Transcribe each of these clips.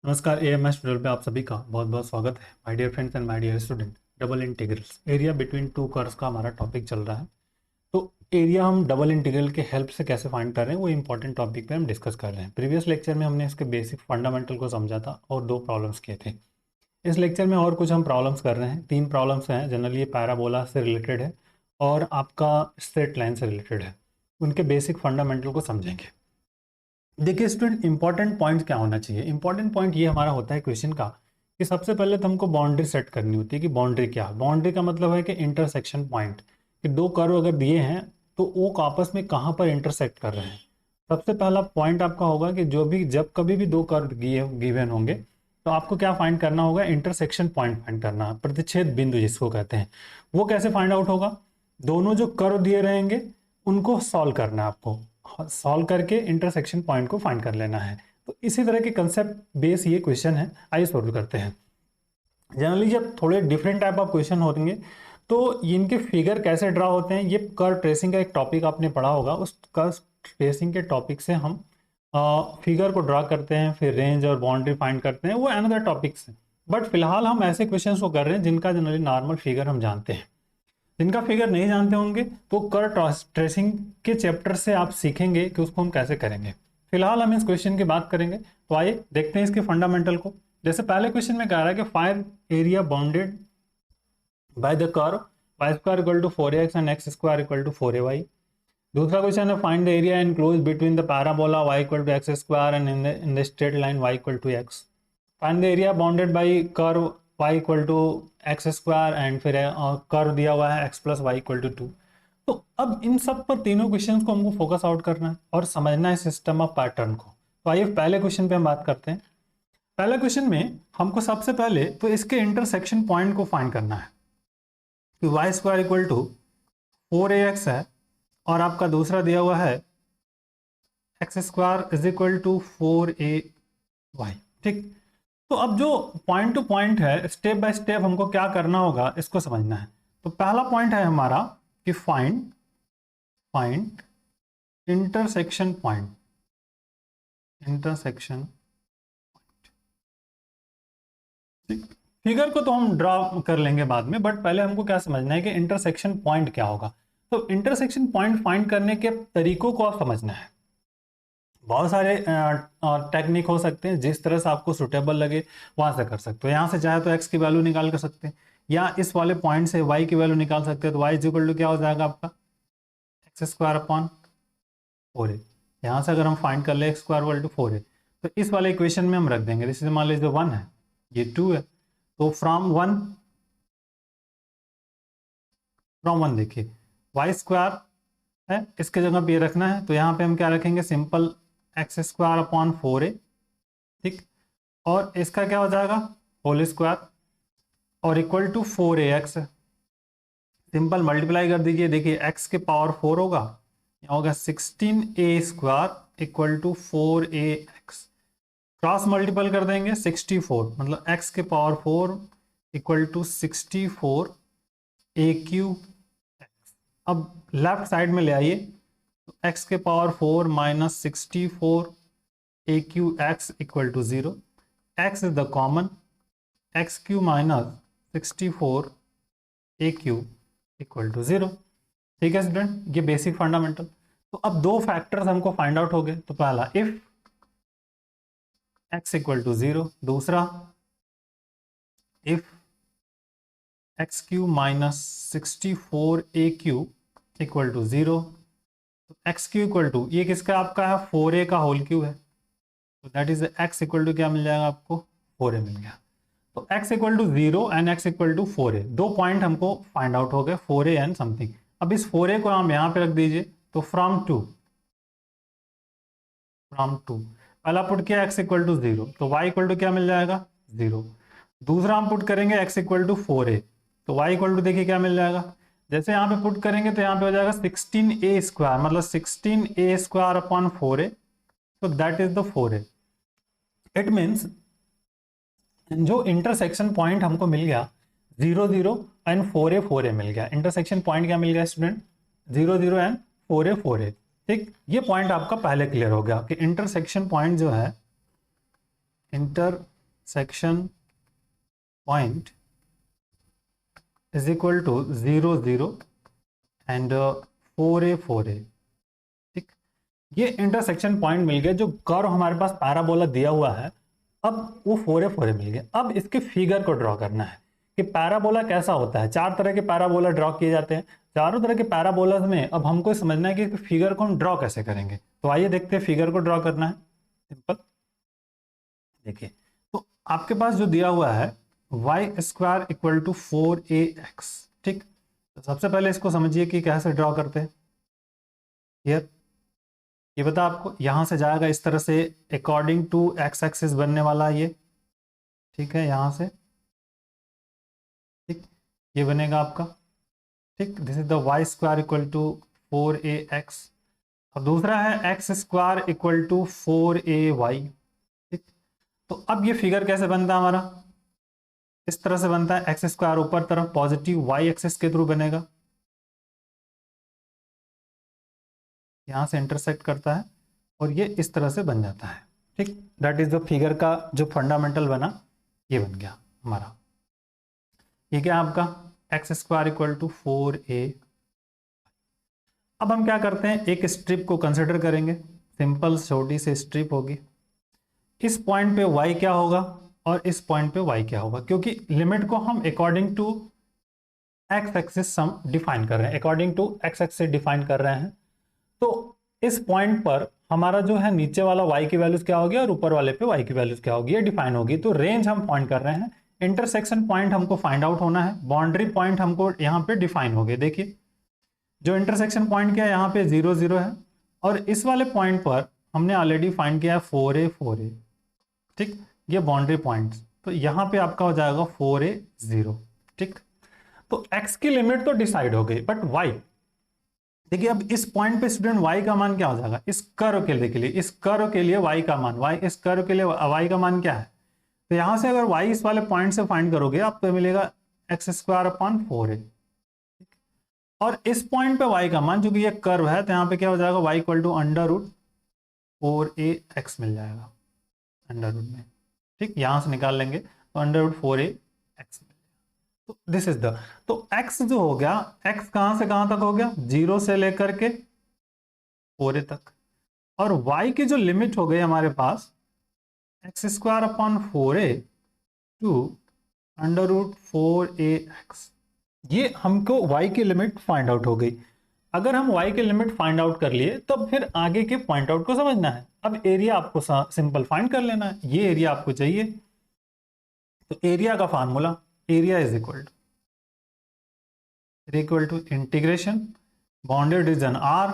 नमस्कार। AMS tutorial पे आप सभी का बहुत बहुत स्वागत है। My dear friends and my dear student, double integrals area between two curves का हमारा टॉपिक चल रहा है। तो एरिया हम डबल इंटीग्रल के हेल्प से कैसे फाइंड कर रहे हैं वो इंपॉर्टेंट टॉपिक पे हम डिस्कस कर रहे हैं। प्रीवियस लेक्चर में हमने इसके बेसिक फंडामेंटल को समझा था और 2 प्रॉब्लम्स किए थे। इस लेक्चर में और कुछ हम प्रॉब्लम्स कर रहे हैं। 3 प्रॉब्लम्स हैं। जनरली ये पैराबोला से रिलेटेड है और आपका स्ट्रेट लाइन से रिलेटेड है। उनके बेसिक फंडामेंटल को समझेंगे। देखिए स्टूडेंट, इंपॉर्टेंट पॉइंट क्या होना चाहिए। इंपॉर्टेंट पॉइंट ये हमारा होता है क्वेश्चन का कि सबसे पहले तो हमको बाउंड्री सेट करनी होती है कि बाउंड्री क्या है। बाउंड्री का मतलब है कि इंटरसेक्शन पॉइंट, कि 2 कर्व अगर दिए हैं तो वो आपस में कहाँ पर इंटरसेक्ट कर रहे हैं। सबसे पहला पॉइंट आपका होगा कि जब कभी भी 2 कर्व गिवन होंगे तो आपको क्या फाइंड करना होगा, इंटरसेक्शन पॉइंट फाइंड करना है, प्रतिच्छेद बिंदु जिसको कहते हैं। वो कैसे फाइंड आउट होगा, दोनों जो कर्व दिए रहेंगे उनको सॉल्व करना है आपको। सॉल्व करके इंटरसेक्शन पॉइंट को फाइंड कर लेना है। तो इसी तरह के कंसेप्ट बेस ये क्वेश्चन है। आइए सॉल्व करते हैं। जनरली जब थोड़े डिफरेंट टाइप ऑफ क्वेश्चन होंगे तो इनके फिगर कैसे ड्रा होते हैं, ये कर्व ट्रेसिंग का एक टॉपिक आपने पढ़ा होगा। उस कर्व ट्रेसिंग के टॉपिक से हम फिगर को ड्रा करते हैं, फिर रेंज और बाउंड्री फाइंड करते हैं, वो अनदर टॉपिक्स है। बट फिलहाल हम ऐसे क्वेश्चन को कर रहे हैं जिनका जनरली नॉर्मल फिगर हम जानते हैं। जिनका फिगर नहीं जानते होंगे तो कर्व ट्रेसिंग के चैप्टर से आप सीखेंगे कि उसको हम कैसे करेंगे। फिलहाल हम इस क्वेश्चन की बात करेंगे। तो आइए देखते हैं इसके फंडामेंटल को। जैसे पहले क्वेश्चन में कह रहा है कि find area bounded by the curve y square equal to 4x and x square equal to 4ay। दूसरा क्वेश्चन है find the area enclose between the parabola y equal to x square and in the straight line y equal to x। Find the area bounded by curve y equal to x square and फिर curve दिया हुआ है x plus y equal to 2। तो अब इन सब पर तीनों questions को हमको फोकस आउट करना है और समझना है सिस्टम ऑफ पैटर्न को। तो आइए पहले क्वेश्चन पे हम बात करते हैं। पहले क्वेश्चन में हमको सबसे पहले तो इसके इंटरसेक्शन पॉइंट को फाइंड करना है कि Y square equal to 4ax है और आपका दूसरा दिया हुआ है x square is equal to 4ay। ठीक, तो अब जो पॉइंट टू पॉइंट है, स्टेप बाय स्टेप हमको क्या करना होगा इसको समझना है। तो पहला पॉइंट है हमारा कि फाइंड इंटरसेक्शन पॉइंट। फिगर को तो हम ड्रा कर लेंगे बाद में, बट पहले हमको क्या समझना है कि इंटरसेक्शन पॉइंट क्या होगा। तो इंटरसेक्शन पॉइंट फाइंड करने के तरीकों को आप समझना है। बहुत सारे टेक्निक हो सकते हैं, जिस तरह से आपको सुटेबल लगे वहां से कर सकते हो। यहाँ से चाहे तो x की वैल्यू निकाल कर सकते हैं, या इस वाले पॉइंट से y की वैल्यू निकाल सकते हैं। तो y इज इक्वल टू क्या हो जाएगा आपका एक्स स्क्वायर अपॉन 4a। यहाँ से अगर हम फाइंड कर ले x square equal to 4a तो इस वाले इक्वेशन में हम रख देंगे। जैसे मान लीजिए 1 है, ये 2 है, तो फ्रॉम वन देखिए वाई स्क्वायर है, इसके जगह पे ये रखना है। तो यहाँ पे हम क्या रखेंगे, simple x square upon 4a। ठीक, और इसका क्या हो जाएगा होल स्क्वायर और equal to 4ax। Simple multiply कर दीजिए। देखिए x के पावर 4 होगा, होगा 16a square equal to 4ax। Cross multiple कर देंगे 64, मतलब x के power 4 equal to 64 a cube. अब लेफ्ट साइड में ले आइए, तो x के power 4 minus 64 a cube x equal to 0। x is the common, x cube minus 64 a cube equal to 0। ठीक है स्टूडेंट, ये बेसिक फंडामेंटल। तो अब 2 फैक्टर्स हमको फाइंड आउट हो गए। तो पहला इफ x इक्वल टू 0, दूसरा if x cube minus 64 a cube equal to 0। तो एक्स क्यू इक्वल टू ये किसका आपका है 4a का होल क्यू है, तो that is x equal to क्या मिल जाएगा आपको 4a मिल गया। तो x equal to 0 and x equal to 4a, 2 point हमको फाइंड आउट हो गए 4a एंड समथिंग। अब इस 4a को हम यहाँ पे रख दीजिए। तो फ्रॉम टू पहला पुट किया x इक्वल टू 0, तो y इक्वल टू क्या मिल जाएगा 0। दूसरा हम पुट करेंगे x इक्वल टू 4a, तो y इक्वल टू देखिए क्या मिल जाएगा। जैसे यहाँ पे पुट करेंगे तो यहाँ पे हो जाएगा 16a स्क्वायर, मतलब 16a स्क्वायर अपॉन 4a, तो that is the 4a। It means जो इंटरसेक्शन पॉइंट हमको मिल गया 0 0 एंड 4a मिल गया। इंटरसेक्शन पॉइंट क्या मिल गया स्टूडेंट 0 0 एंड 4a। ठीक, ये पॉइंट आपका पहले क्लियर हो गया कि इंटरसेक्शन पॉइंट जो है intersection section point is equal to 0 0 and 4a 4a। ठीक, ये इंटरसेक्शन पॉइंट मिल गया। जो कर्व हमारे पास पैराबोला दिया हुआ है, अब वो 4a 4a मिल गया। अब इसके फिगर को ड्रॉ करना है कि पैराबोला कैसा होता है। चार तरह के पैराबोला ड्रॉ किए जाते हैं। चारों तरह के पैराबोला में अब हमको समझना है कि फिगर को हम ड्रॉ कैसे करेंगे। तो आइए देखते हैं फिगर को ड्रॉ करना है। सिंपल, देखिए, तो आपके पास जो दिया हुआ है y square equal to 4ax। ठीक, तो सबसे पहले इसको समझिए कि कैसे ड्रॉ करते हैं। ये बता आपको, यहां से जाएगा इस तरह से अकॉर्डिंग टू एक्स एक्सिस बनने वाला ये। ठीक है, यहां से, ठीक, ये बनेगा आपका। ठीक, this is the y square equal to 4ax। और दूसरा है x square equal to 4ay। ठीक, तो अब ये फिगर कैसे बनता है हमारा, इस तरह से बनता है। एक्स स्क्वायर ऊपर तरफ पॉजिटिव वाई एक्सिस के थ्रू बनेगा, यहां से इंटरसेक्ट करता है और ये इस तरह से बन जाता है। ठीक, दैट इज द फिगर का जो फंडामेंटल बना, ये बन गया हमारा। ये क्या आपका x square equal to 4a। अब हम क्या करते हैं, एक स्ट्रिप को कंसिडर करेंगे। सिंपल छोटी सी स्ट्रिप होगी। इस पॉइंट पे y क्या होगा और इस पॉइंट पे y क्या होगा, क्योंकि लिमिट को हम अकॉर्डिंग टू एक्स एक्सिस हम डिफाइन कर रहे हैं, according to x axis define कर रहे हैं। तो इस पॉइंट पर हमारा जो है नीचे वाला y की वैल्यूज क्या होगी और ऊपर वाले पे y की वैल्यूज क्या होगी, ये डिफाइन होगी। तो रेंज हम पॉइंट कर रहे हैं, इंटरसेक्शन पॉइंट हमको फाइंड आउट होना है, बाउंड्री पॉइंट हमको यहाँ पे डिफाइन हो गए। देखिए, जो इंटरसेक्शन पॉइंट क्या है, यहाँ पे 0 0 है और इस वाले पॉइंट पर हमने ऑलरेडी फाइंड किया है 4a 4a। ठीक, ये बाउंड्री पॉइंट, तो यहाँ पे आपका हो जाएगा 4a 0। ठीक, तो x की लिमिट तो डिसाइड हो गई, बट y, देखिए अब इस पॉइंट पे स्टूडेंट y का मान क्या हो जाएगा, इस कर्व के लिए, इस कर्व के लिए y का मान, इस कर्व के लिए y का मान क्या है। तो यहां से अगर y इस वाले पॉइंट से फाइंड करोगे आपको मिलेगा एक्स स्क्वायर अपॉन 4a। और इस पॉइंट पे y का मान, चूंकि ये कर्व है तो यहाँ पे क्या हो जाएगा, y equal to under root 4ax मिल जाएगा अंडर रूट में। ठीक, यहां से निकाल लेंगे तो अंडर रूट 4ax। तो दिस इज द, तो x जो हो गया, x कहां से कहां तक हो गया, 0 से लेकर के 4a तक। और y की जो लिमिट हो गई हमारे पास x square upon 4a to under root 4ax, ये हमको y की लिमिट फाइंड आउट हो गई। अगर हम y की लिमिट फाइंड आउट कर लिए तब फिर आगे के पॉइंट आउट को समझना है। अब एरिया आपको सिंपल फाइंड कर लेना है, ये एरिया आपको चाहिए। तो एरिया का formula, area is equal to integration bounded region r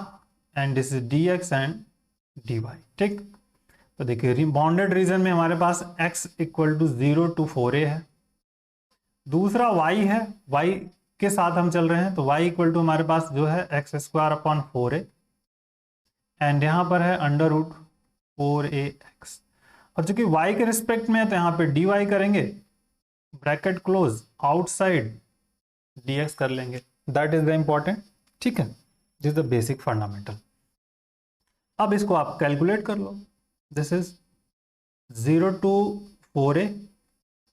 and this is dx and dy। ठीक, तो देखिए बाउंडेड रीजन में हमारे पास x equal to 0 to 4a है, दूसरा y है, y के साथ हम चल रहे हैं, तो y इक्वल टू हमारे पास जो है x square upon 4a and यहाँ पर है अंडर रूट 4ax। और चूंकि y के रिस्पेक्ट में है तो यहाँ पे dy करेंगे, ब्रैकेट क्लोज, आउटसाइड dx कर लेंगे। That is the important. ठीक है, दिस द बेसिक फंडामेंटल। अब इसको आप कैलकुलेट कर लो। दिस इज 0 टू 4a,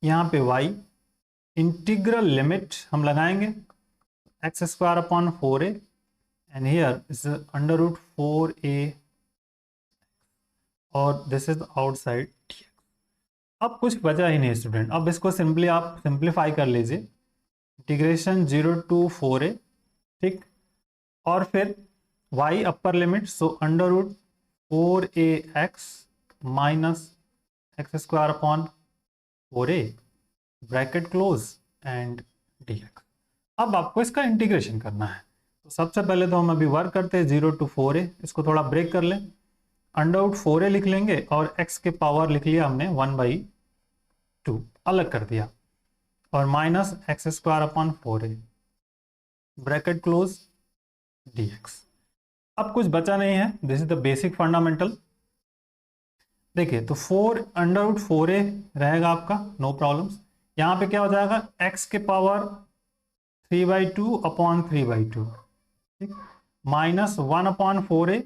यहाँ पे y, इंटीग्रल लिमिट हम लगाएंगे x square upon 4a and here is under root 4a और दिस इज आउटसाइड dx। अब कुछ बचा ही नहीं स्टूडेंट, अब इसको सिंपली आप सिंप्लीफाई कर लीजिए, इंटीग्रेशन 0 टू 4a। ठीक, और फिर y upper limit, so under root 4ax minus x square upon 4a bracket close and dx। अब आपको इसका इंटीग्रेशन करना है। तो सबसे पहले तो हम अभी वर्क करते हैं 0 टू 4a, इसको थोड़ा ब्रेक कर लें, अंडर रूट 4a लिख लेंगे और x के पावर लिख लिया हमने 1/2, अलग कर दिया, और minus x square upon 4a bracket close dx। अब कुछ बचा नहीं है, this is the basic fundamental. देखिए, तो 4 अंडर रूट 4a रहेगा आपका, नो प्रॉब्लम्स। यहाँ पे क्या हो जाएगा, x के पावर 3/2 अपॉन 3/2, ठीक, माइनस 1 अपॉन 4a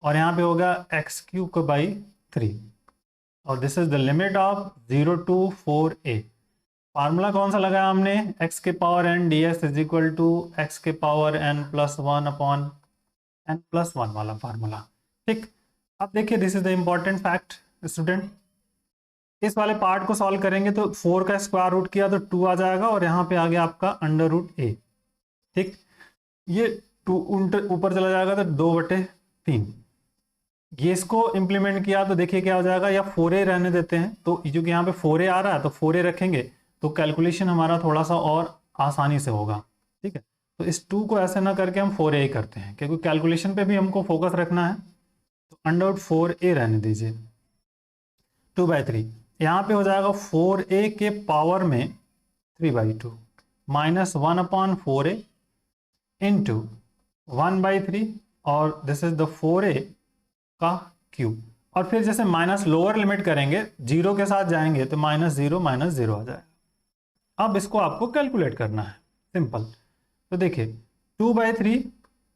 और यहाँ पे होगा x³ बाई 3। और this is the limit of 0 to 4a। Formula कौन सा लगाया हमने, x के power n ds is equal to x के power n plus 1 upon n plus 1 वाला फार्मूला। ठीक, अब देखिए this is the important fact student, इस वाले पार्ट को सॉल्व करेंगे तो 4 का स्क्वायर रूट किया तो 2 आ जाएगा और यहाँ पे आ गया आपका अंडर रूट a। ठीक, ये 2 ऊपर चला जाएगा तो 2/3, ये इसको इंप्लीमेंट किया तो देखिए क्या हो जाएगा, या 4a रहने देते हैं, तो क्योंकि यहाँ पे 4a आ रहा है तो 4a रखेंगे तो कैलकुलेशन हमारा थोड़ा सा और आसानी से होगा। ठीक है, तो इस 2 को ऐसे ना करके हम 4a ही करते हैं क्योंकि कैलकुलेशन पे भी हमको फोकस रखना है। तो अंडर रूट 4a रहने दीजिए, 2/3, यहाँ पे हो जाएगा 4a के पावर में 3/2 माइनस 1/4a इंटू 1/3 और दिस इज द 4a का क्यूब। और फिर जैसे माइनस लोअर लिमिट करेंगे, जीरो के साथ जाएंगे तो -0 -0 आ जाएगा। अब इसको आपको कैलकुलेट करना है, सिंपल। तो देखिए 2/3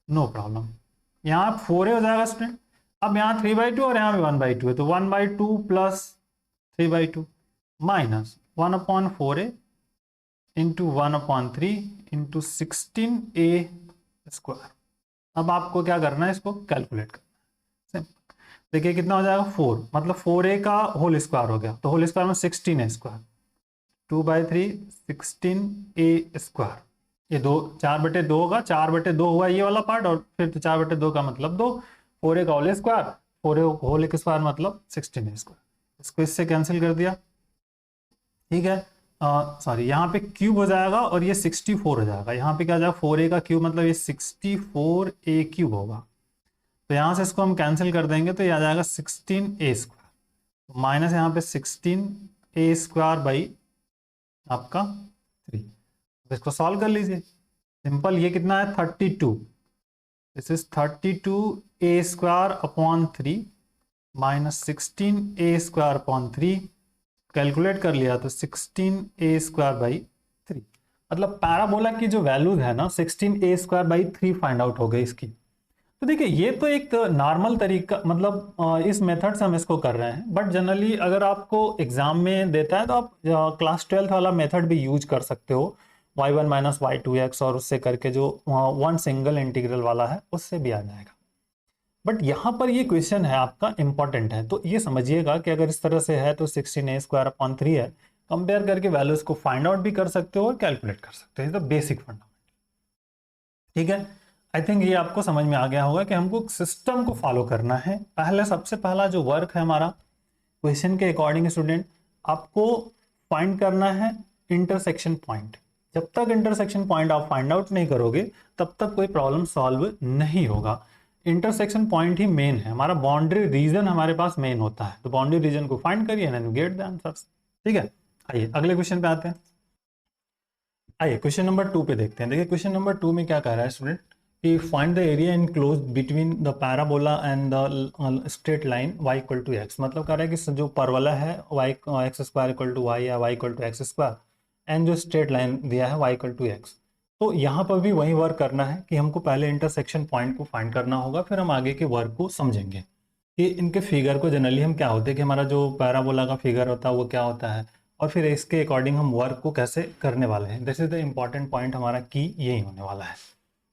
नो प्रॉब्लम, यहाँ 4a हो जाएगा स्टूडेंट। अब यहाँ 3/2 और यहाँ भी 1/2 है तो 1/2 plus 3/2 minus 1/4a into 1/3 into 16a square. अब आपको क्या करना है, इसको कैलकुलेट करना है। देखिए कितना हो जाएगा 4, मतलब 4a का होल स्क्वायर हो गया, तो होल स्क्वायर में 16a स्क्वायर, 2/3 16a स्क्वायर, ये 4/2 होगा, 4/2 हुआ ये वाला पार्ट, और फिर तो 4/2 का मतलब 2, 4a का whole square, 4a whole square मतलब 16a स्क्वायर, इसको इससे कैंसिल कर दिया। ठीक है, सॉरी यहाँ पे क्यूब हो जाएगा और ये 64 हो जाएगा, यहाँ पे क्या हो जाएगा 4a का क्यूब मतलब ये 64a क्यूब होगा। तो यहाँ से इसको हम कैंसिल कर देंगे तो ये आ जाएगा 16a स्क्वायर माइनस यहाँ पे 16a स्क्वायर बाई आपका 3। तो इसको सॉल्व कर लीजिए, सिंपल, ये कितना है 32, this is 32a square upon 3 minus 16a square upon 3, calculate कर लिया तो 16a स्क्वायर बाई 3, मतलब पैराबोला की जो वैल्यूज है ना 16a square by 3 find out हो गई इसकी। तो देखिए ये तो एक नॉर्मल तरीका, मतलब इस मेथड से हम इसको कर रहे हैं, बट जनरली अगर आपको एग्जाम में देता है तो आप क्लास 12th वाला मेथड भी यूज कर सकते हो, y1 माइनस y2x, और उससे करके जो वन सिंगल इंटीग्रल वाला है उससे भी आ जाएगा। बट यहाँ पर ये क्वेश्चन है आपका इंपॉर्टेंट है, तो ये समझिएगा कि अगर इस तरह से है तो 16a स्क्वायर अपॉन 3 है, कंपेयर करके वैल्यूज को फाइंड आउट भी कर सकते हो और कैलकुलेट कर सकते हो, तो बेसिक फंडामेंटल। ठीक है, आई थिंक ये आपको समझ में आ गया होगा कि हमको सिस्टम को फॉलो करना है। सबसे पहला जो वर्क है हमारा क्वेश्चन के अकॉर्डिंग स्टूडेंट, आपको फाइंड करना है इंटरसेक्शन पॉइंट। जब तक इंटरसेक्शन पॉइंट आप फाइंड आउट नहीं करोगे तब तक कोई प्रॉब्लम सॉल्व नहीं होगा। इंटरसेक्शन पॉइंट ही मेन है, हमारा बाउंड्री रीजन हमारे पास मेन होता है, तो बाउंड्री रीजन को फाइंड करिए एंड गेट द आंसर्स। ठीक है, आइए अगले क्वेश्चन पे आते हैं। आइए क्वेश्चन नंबर 2 पे देखते हैं। देखिए क्वेश्चन नंबर 2 में क्या कह रहा है स्टूडेंट कि find the area inclose between the parabola and the straight line y equal to x, मतलब कह रहा है कि जो परवला है y x square equal to y या y equal to x square, and जो स्ट्रेट लाइन दिया है y इक्वल टू x। तो यहाँ पर भी वही वर्क करना है कि हमको पहले इंटरसेक्शन पॉइंट को फाइंड करना होगा, फिर हम आगे के वर्क को समझेंगे कि इनके फिगर को जनरली हम क्या होते हैं कि हमारा जो पैराबोला का फिगर होता है वो क्या होता है, और फिर इसके अकॉर्डिंग हम वर्क को कैसे करने वाले हैं। This is the important point, हमारा की यही होने वाला है।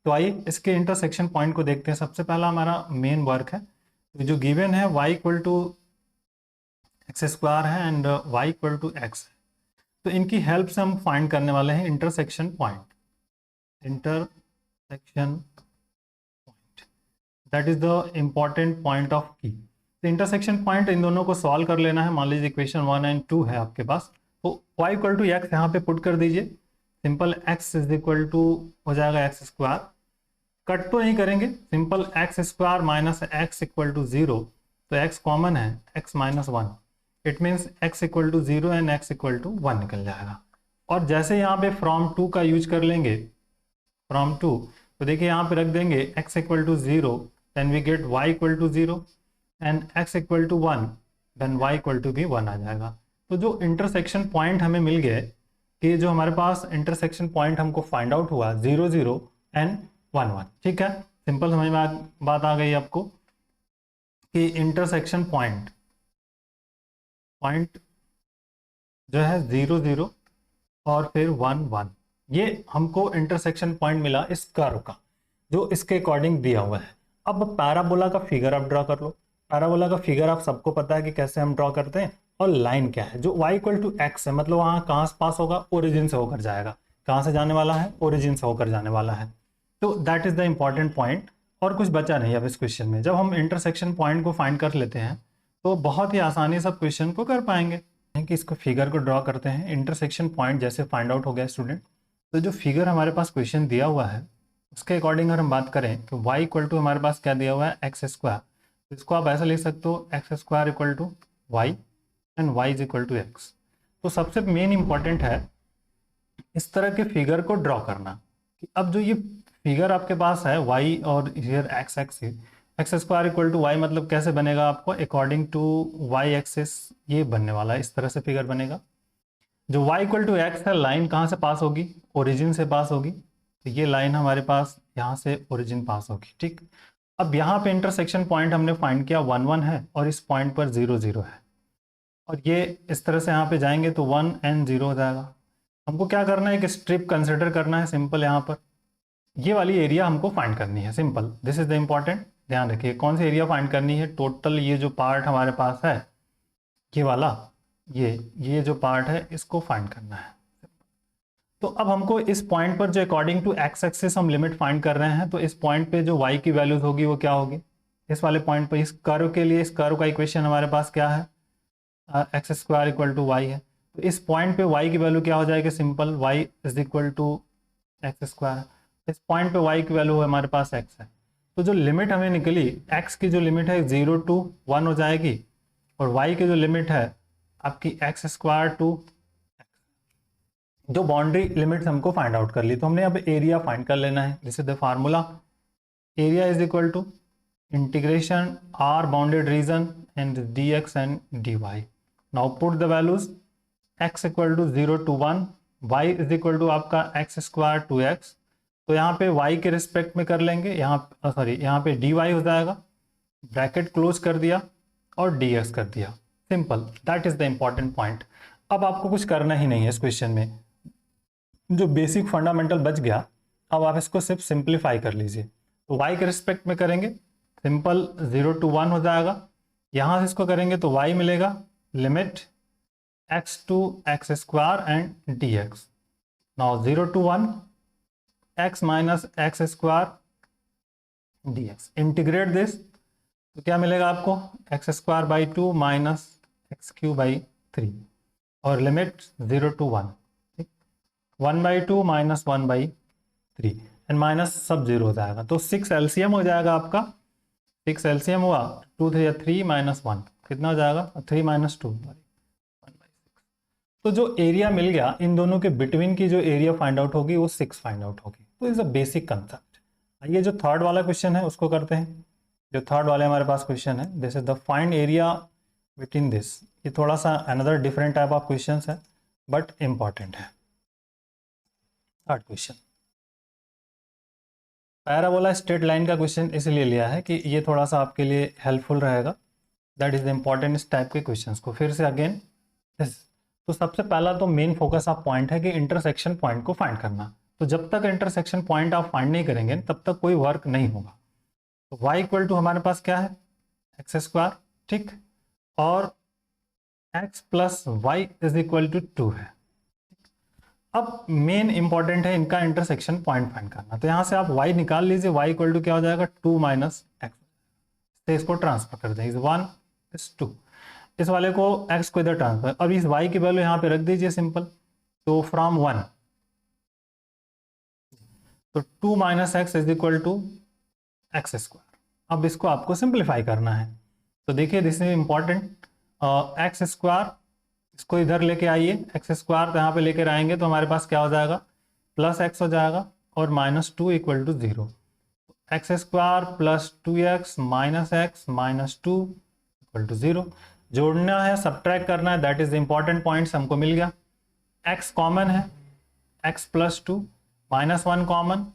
तो आइए इसके इंटरसेक्शन पॉइंट को देखते हैं। सबसे पहला हमारा मेन वर्क है, तो जो गिवन है y equal to x square है and y equal to x, तो इनकी हेल्प से हम फाइंड करने वाले हैं intersection point. Intersection point, that is the important point of की। तो इंटरसेक्शन पॉइंट इन दोनों को सॉल्व कर लेना है। मान लीजिए इक्वेशन 1 एंड 2 है आपके पास, तो y इक्वल टू एक्स यहाँ पे पुट कर दीजिए, simple x is equal to हो जाएगा एक्स स्क्वायर, कट तो नहीं करेंगे, simple x square minus x equal to 0, तो x कॉमन है, x minus 1, it means x equal to 0 and x equal to 1 निकल जाएगा। और जैसे यहाँ पे फ्रॉम 2 का यूज कर लेंगे, फ्रॉम 2, तो देखिए यहाँ पे रख देंगे x equal to 0, then we get y equal to 0 and x equal to 1, then y equal to भी 1 आ जाएगा। तो जो इंटरसेक्शन पॉइंट हमें मिल गए कि जो हमारे पास इंटरसेक्शन पॉइंट हमको फाइंड आउट हुआ 0 0 एंड 1 1। ठीक है, सिंपल समझ में बात आ गई आपको कि इंटरसेक्शन पॉइंट पॉइंट जो है 0 0 और फिर 1 1, ये हमको इंटरसेक्शन पॉइंट मिला इस कर्व का जो इसके अकॉर्डिंग दिया हुआ है। अब पैराबोला का फिगर आप ड्रॉ कर लो। पैराबोला का फिगर आप सबको पता है कि कैसे हम ड्रॉ करते हैं, और लाइन क्या है जो y इक्वल टू एक्स है, मतलब वहाँ कहाँ से पास होगा, ओरिजिन से होकर जाएगा। कहाँ से जाने वाला है, ओरिजिन से होकर जाने वाला है। तो that is the important point, और कुछ बचा नहीं अब इस क्वेश्चन में। जब हम इंटरसेक्शन पॉइंट को फाइंड कर लेते हैं तो बहुत ही आसानी से क्वेश्चन को कर पाएंगे। कि इसको फिगर को ड्रॉ करते हैं, इंटरसेक्शन पॉइंट जैसे फाइंड आउट हो गया स्टूडेंट। तो जो फिगर हमारे पास क्वेश्चन दिया हुआ है उसके अकॉर्डिंग अगर हम बात करें कि y इक्वल टू हमारे पास क्या दिया हुआ है, एक्स स्क्वायर। तो इसको आप ऐसा लिख सकते हो, x square equal to y and y is equal to x. तो सबसे मेन इंपॉर्टेंट है इस तरह के फिगर को ड्रॉ करना। कि अब जो ये फिगर आपके पास है y और here x axis, x square equal to y, मतलब कैसे बनेगा आपको अकॉर्डिंग टू वाई एक्सिस, ये बनने वाला है, इस तरह से फिगर बनेगा। जो y इक्वल टू एक्स है, लाइन कहाँ से पास होगी, ओरिजिन से पास होगी। तो ये लाइन हमारे पास यहाँ से ओरिजिन पास होगी, ठीक। अब यहाँ पे इंटरसेक्शन पॉइंट हमने फाइंड किया 1 1 है और इस पॉइंट पर 0 0 है, और ये इस तरह से यहाँ पे जाएंगे तो 1 एंड 0 हो जाएगा। हमको क्या करना है, एक स्ट्रिप कंसिडर करना है सिंपल। यहाँ पर ये वाली एरिया हमको फाइंड करनी है simple, this is the important. ध्यान रखिए कौन सी एरिया फाइंड करनी है, टोटल ये जो पार्ट हमारे पास है ये वाला, ये जो पार्ट है इसको फाइंड करना है। तो अब हमको इस पॉइंट पर जो अकॉर्डिंग टू एक्स एक्सिस हम लिमिट फाइंड कर रहे हैं, तो इस पॉइंट पे जो y की वैल्यूज होगी वो क्या होगी, इस वाले पॉइंट पर, इस कर्व के लिए, इस कर्व का इक्वेशन हमारे पास क्या है, x square equal to y है। तो इस पॉइंट पे y की वैल्यू क्या हो जाएगी, simple y is equal to x square. इस पॉइंट पे y की वैल्यू हमारे पास x है। तो जो लिमिट हमें निकली, x की जो लिमिट है 0 to 1 हो जाएगी, और y की जो लिमिट है आपकी एक्स स्क्वायर टू, जो बाउंड्री लिमिट्स हमको फाइंड आउट कर ली। तो हमने अब एरिया फाइंड कर लेना है। This is the formula, area is equal to integration r bounded region and dx and dy। Now put the values, x equal to 0 to 1, y is equal to आपका x square to x. तो यहाँ पे y के respect में कर लेंगे, यहाँ यहाँ पे dy हो जाएगा, ब्रैकेट क्लोज कर दिया और dx कर दिया, simple. That is the important point. अब आपको कुछ करना ही नहीं है इस क्वेश्चन में, जो बेसिक फंडामेंटल बच गया, अब आप इसको सिर्फ सिंप्लीफाई कर लीजिए। तो y के रिस्पेक्ट में करेंगे, सिंपल 0 to 1 हो जाएगा। यहाँ से इसको करेंगे तो y मिलेगा, limit x to x square and dx। Now 0 to 1 x minus x square dx, integrate this, तो क्या मिलेगा आपको, x square by 2 minus x cube by 3, और limit 0 to 1, 1/2 minus 1/3 and minus सब 0 हो जाएगा। तो 6 एलसीएम हो जाएगा आपका, 6 एलसीएम हुआ, 2 3 3 माइनस 1 कितना हो जाएगा, 3 माइनस 2 1/6। तो जो एरिया मिल गया इन दोनों के बिटवीन की, जो एरिया फाइंड आउट होगी वो 6 फाइंड आउट होगी। तो इज अ बेसिक कंसेप्ट। आइए जो थर्ड वाला क्वेश्चन है उसको करते हैं। जो थर्ड वाले हमारे पास क्वेश्चन है, this is the find area between this. ये थोड़ा सा another different type of question है बट इंपॉर्टेंट है। Third question, parabola straight line का क्वेश्चन इसलिए लिया है कि ये थोड़ा सा आपके लिए हेल्पफुल रहेगा। दैट इज द इम्पॉर्टेंट इस टाइप के क्वेश्चंस को फिर से अगेन। तो सबसे पहला तो मेन फोकस आप पॉइंट है कि इंटरसेक्शन पॉइंट को फाइंड करना। तो जब तक इंटरसेक्शन पॉइंट आप फाइंड नहीं करेंगे तब तक कोई वर्क नहीं होगा। तो y इक्वल टू हमारे पास क्या है, एक्स स्क्वायर, ठीक, और x plus y is equal to 2 है। अब मेन इंपॉर्टेंट है इनका इंटरसेक्शन पॉइंट फाइंड करना। तो यहां से आप y निकाल लीजिए, y इक्वल टू क्या हो जाएगा, 2 माइनस एक्स, से इसको ट्रांसफर कर दें, 1 इज 2, इस वाले को x को इधर ट्रांसफर। अब इस y की वैल्यू यहाँ पे रख दीजिए सिंपल, तो फ्रॉम 1, तो 2 minus x is equal to x square. अब इसको आपको सिंप्लीफाई करना है। तो देखिए this is important, x square इसको इधर लेके आइए, एक्स स्क्वायर तो यहाँ पे लेकर आएंगे तो हमारे पास क्या हो जाएगा, प्लस एक्स हो जाएगा, और minus 2 equal to 0। X square plus 2x minus x minus 2 equal to 0। जोड़ना है, सब्ट्रैक्ट करना है, that is the important points हमको मिल गया। x कॉमन है, x plus 2, minus 1 common,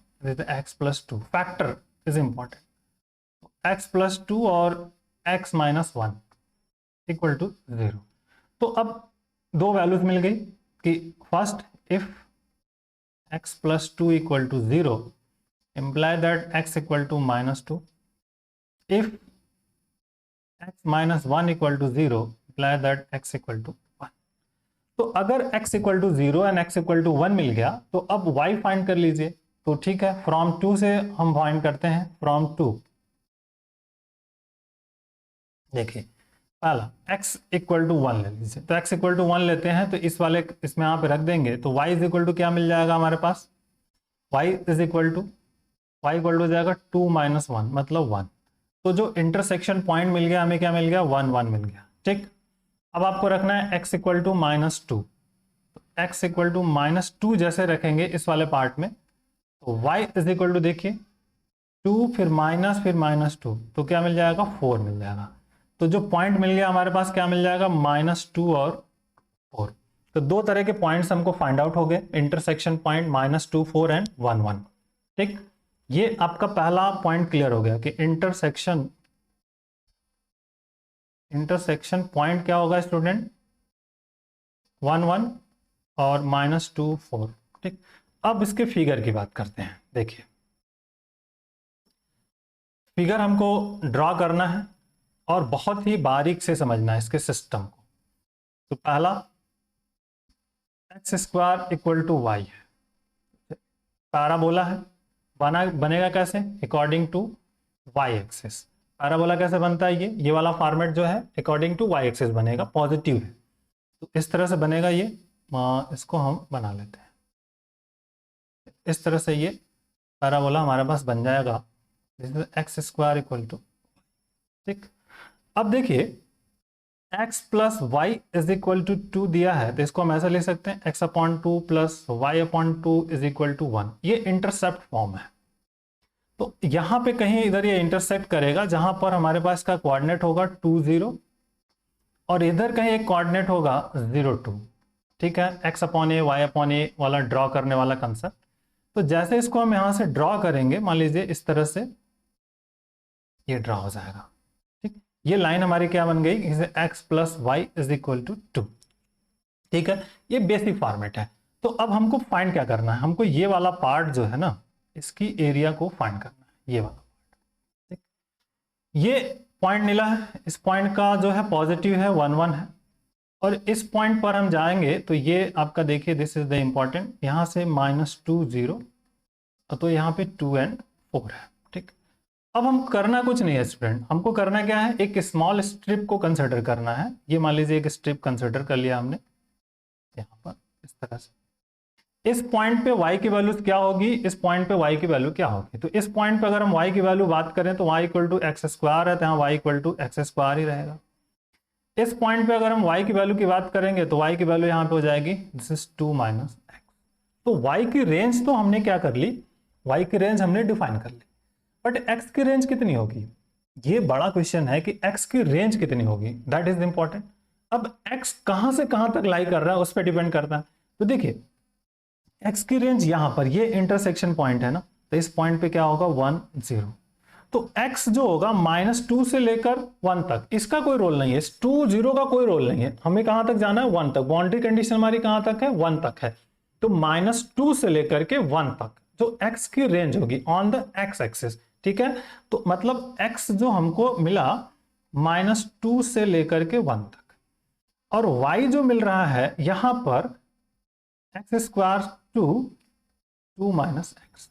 x plus 2, factor is important, x plus 2 और x minus 1 equal to 0। तो अब दो वैल्यूज मिल गई कि first if x plus two equal to 0 imply that x equal to minus 2. If x minus 1 equal to 0 imply that x equal to 1. तो अगर x equal to 0 and x equal to 1 मिल गया तो अब y find कर लीजिए। तो ठीक है, फ्रॉम 2 से हम फाइंड करते हैं, फ्रॉम 2। देखिए पहला x इक्वल टू 1 ले लीजिए, तो x इक्वल टू 1 लेते हैं तो इस वाले इसमें यहाँ पे रख देंगे तो y इज इक्वल टू क्या मिल जाएगा हमारे पास, y is equal to y equal to हो जाएगा 2 माइनस 1 मतलब 1। तो जो इंटरसेक्शन पॉइंट मिल गया हमें क्या मिल गया, 1 1 मिल गया। ठीक, अब आपको रखना है x equal to minus 2। x equal to minus 2 जैसे रखेंगे इस वाले पार्ट में तो y इज इक्वल टू देखिए 2 फिर माइनस 2 तो क्या मिल जाएगा, 4 मिल जाएगा। तो जो पॉइंट मिल गया हमारे पास क्या मिल जाएगा, -2 और 4। तो दो तरह के पॉइंट्स हमको फाइंड आउट हो गए, इंटरसेक्शन पॉइंट -2 4 एंड 1 1। ठीक, ये आपका पहला पॉइंट क्लियर हो गया कि इंटरसेक्शन पॉइंट क्या होगा स्टूडेंट, 1 1 और -2 4। ठीक, अब इसके फिगर की बात करते हैं। देखिए फिगर हमको ड्रॉ करना है और बहुत ही बारीक से समझना है इसके सिस्टम को। तो पहला x square equal to y है, पैराबोला है, बनेगा कैसे, according to y axis. Parabola कैसे बनता है, ये वाला फॉर्मेट जो है अकॉर्डिंग टू वाई एक्सिस बनेगा, पॉजिटिव है तो इस तरह से बनेगा ये। इसको हम बना लेते हैं, इस तरह से ये पैराबोला हमारे पास बन जाएगा, this is x square equal to. ठीक, अब देखिए x plus y is equal to 2 दिया है तो इसको हम ऐसा ले सकते हैं x upon 2 plus y upon 2 is equal to 1। ये इंटरसेप्ट फॉर्म है। तो यहाँ पे कहीं इधर ये इंटरसेक्ट करेगा जहां पर हमारे पास का कोऑर्डिनेट होगा 2 0 और इधर कहीं एक कोऑर्डिनेट होगा 0 2। ठीक है, x अपॉन ए वाई अपॉन ए वाला ड्रॉ करने वाला कंसेप्ट। तो जैसे इसको हम यहां से ड्रॉ करेंगे, मान लीजिए इस तरह से ये ड्रॉ हो जाएगा। ये लाइन हमारी क्या बन गई, इसे x plus y is equal to 2। ठीक है, ये बेसिक फॉर्मेट है। तो अब हमको फाइंड क्या करना है, हमको ये वाला पार्ट जो है ना इसकी एरिया को फाइंड करना है, ये वाला पार्ट। ठीक, ये पॉइंट मिला है, इस पॉइंट का जो है पॉजिटिव है 1 1 है और इस पॉइंट पर हम जाएंगे तो ये आपका देखिए दिस इज द इंपॉर्टेंट, यहां से -2 0 तो यहाँ पे 2 एंड 4 है। ठीक, अब हम करना कुछ नहीं है स्टूडेंट, हमको करना क्या है, एक स्मॉल स्ट्रिप को कंसिडर करना है। ये मान लीजिए एक स्ट्रिप कंसिडर कर लिया हमने यहाँ पर इस तरह से। इस पॉइंट पे y की वैल्यू क्या होगी, इस पॉइंट पे y की वैल्यू क्या होगी। तो इस पॉइंट पे अगर हम y की वैल्यू बात करें तो y equal to x square है तो यहाँ y equal to x square ही रहेगा। इस पॉइंट पे अगर हम y की वैल्यू की बात करेंगे तो y की वैल्यू यहाँ पे हो जाएगी दिस इज 2 माइनस एक्स। तो y की रेंज तो हमने क्या कर ली, y की रेंज हमने डिफाइन कर ली, बट x की रेंज कितनी होगी, ये बड़ा क्वेश्चन है कि x की रेंज कितनी होगी, दैट इज इंपॉर्टेंट। अब x कहां से कहां तक लाई कर रहा है उस पर डिपेंड करता है। तो देखिए x की रेंज यहां पर ये इंटरसेक्शन पॉइंट है ना, तो इस पॉइंट पे क्या होगा 1 0। तो x जो होगा -2 से लेकर 1 तक, इसका कोई रोल नहीं है, 2 0 का कोई रोल नहीं है, हमें कहां तक जाना है 1 तक। बाउंड्री कंडीशन हमारी कहां तक है, 1 तक है। तो -2 से लेकर के 1 तक जो x की रेंज होगी ऑन द x एक्सिस। ठीक है, तो मतलब x जो हमको मिला -2 से लेकर के 1 तक और y जो मिल रहा है यहां पर x square to 2 minus x.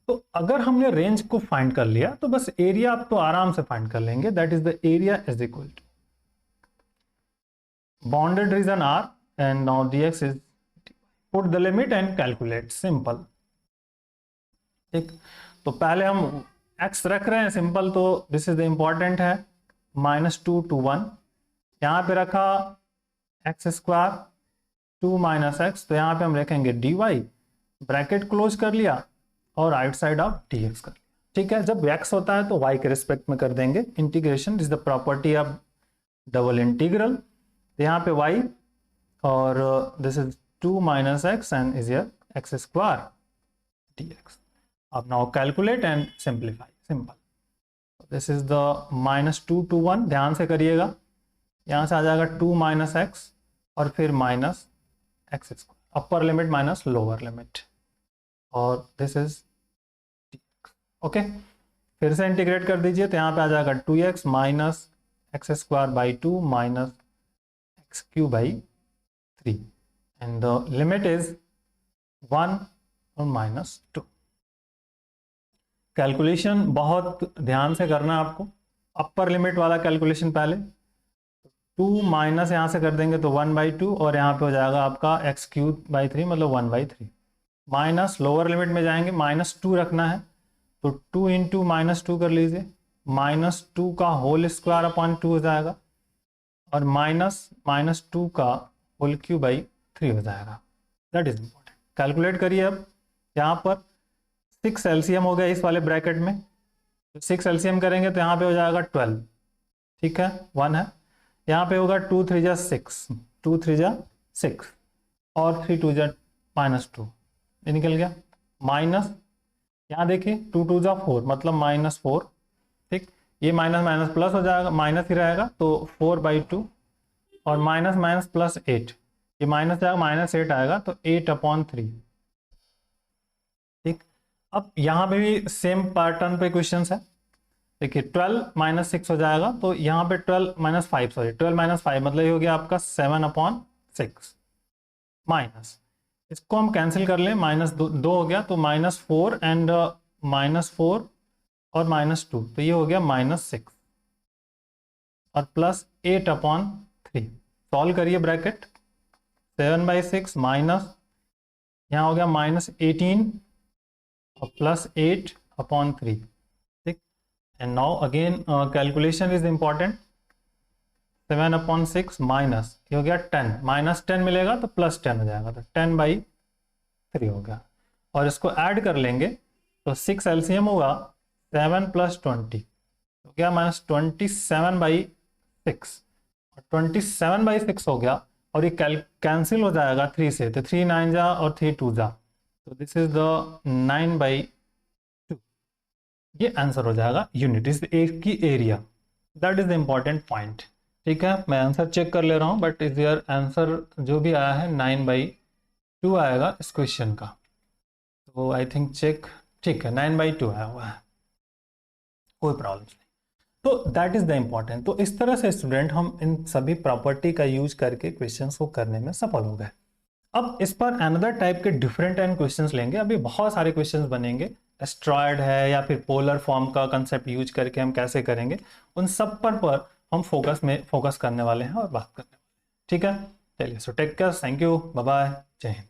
तो अगर हमने रेंज को फाइंड कर लिया तो बस एरिया आप तो आराम से फाइंड कर लेंगे, that is the area is equal to bounded region R and now dx is, put the limit and calculate, simple. ठीक, तो पहले हम x रख रहे हैं सिंपल, तो दिस इज द इंपॉर्टेंट है -2 to 1, यहां पे रखा एक्स स्क्वायर 2 माइनस एक्स, तो यहां पे हम रखेंगे dy, ब्रैकेट क्लोज कर लिया और राइट साइड ऑफ dx कर लिया। ठीक है, जब x होता है तो y के रिस्पेक्ट में कर देंगे integration, is the property of double integral. तो यहाँ पे y और this is 2 minus x and is year x square dx। अब now calculate and simplify, simple. This is the -2 to 1, ध्यान से करिएगा, यहां से आ जाएगा 2 माइनस एक्स और फिर minus x square, upper limit minus lower limit, और दिस इज ओके। फिर से इंटीग्रेट कर दीजिए, तो यहाँ पे आ जाएगा 2x minus x square by 2 minus x cube by 3 and the limit is 1 और माइनस 2। कैलकुलेशन बहुत ध्यान से करना है आपको। अपर लिमिट वाला कैलकुलेशन पहले, 2 माइनस यहाँ से कर देंगे तो 1/2, और यहाँ पे हो जाएगा आपका एक्स क्यूब बाई 3 मतलब 1/3। माइनस लोअर लिमिट में जाएंगे, -2 रखना है, तो 2 इंटू -2 कर लीजिए, -2 का होल स्क्वायर अपॉन 2 हो जाएगा, और -2 का होल क्यूब बाई 3 हो जाएगा। That is important. कैलकुलेट करिए अब। यहाँ पर 6 एलसीएम हो गया इस वाले ब्रैकेट में, तो 6 एलसीएम करेंगे तो यहाँ पे हो जाएगा 12, ठीक है, 1 है। यहाँ पे होगा 2 3 जा 6, 2 3 जा 6, और 3 2 जा -2, ये निकल गया। माइनस यहाँ देखिए 2 2 जा 4 मतलब -4, ठीक, ये माइनस माइनस प्लस हो जाएगा, माइनस ही रहेगा, तो 4/2, और माइनस माइनस प्लस 8, ये माइनस जाएगा, -8 आएगा, तो 8/3, ठीक। अब यहाँ पे भी सेम पैटर्न पे क्वेश्चन है। देखिए 12 - 6 हो जाएगा, तो यहाँ पे 12 - 5 सॉरी 12 - 5 मतलब ये हो गया आपका 7/6 माइनस, इसको हम कैंसिल कर लें, -2 हो गया, तो -4 एंड -4 और -2, तो ये हो गया -6 और प्लस 8/3। सॉल्व करिए ब्रैकेट, 7/6 माइनस यहाँ हो गया -18 और प्लस 8/3, ठीक। And now again calculation is important. 7/6 minus ये हो गया 10, -10 मिलेगा तो +10 हो जाएगा, तो 10/3 हो गया, और इसको ऐड कर लेंगे तो 6 एलसीएम होगा, 7 + 20 हो गया -27/6, और 27/6 हो गया, और ये कैंसिल हो जाएगा 3 से, तो 3 9 जा और 3 2 जा, तो दिस इज द 9/2। ये आंसर हो जाएगा यूनिट, इस एक की area. That is the important point, ठीक है। मैं आंसर चेक कर ले रहा हूँ, बट इज योर आंसर जो भी आया है 9/2 आएगा इस क्वेश्चन का, तो आई थिंक चेक ठीक है, 9/2 आया हुआ है, कोई प्रॉब्लम नहीं। तो दैट इज द इम्पॉर्टेंट। तो इस तरह से स्टूडेंट हम इन सभी प्रॉपर्टी का यूज करके क्वेश्चंस को करने में सफल हो गए। अब इस पर अनदर टाइप के डिफरेंट एंड क्वेश्चंस लेंगे। अभी बहुत सारे क्वेश्चंस बनेंगे, एस्ट्रॉयड है या फिर पोलर फॉर्म का कंसेप्ट यूज करके हम कैसे करेंगे, उन सब पर हम फोकस करने वाले हैं और बात करने वाले हैं, ठीक है। चलिए, so take care, thank you, bye bye, जय हिंद।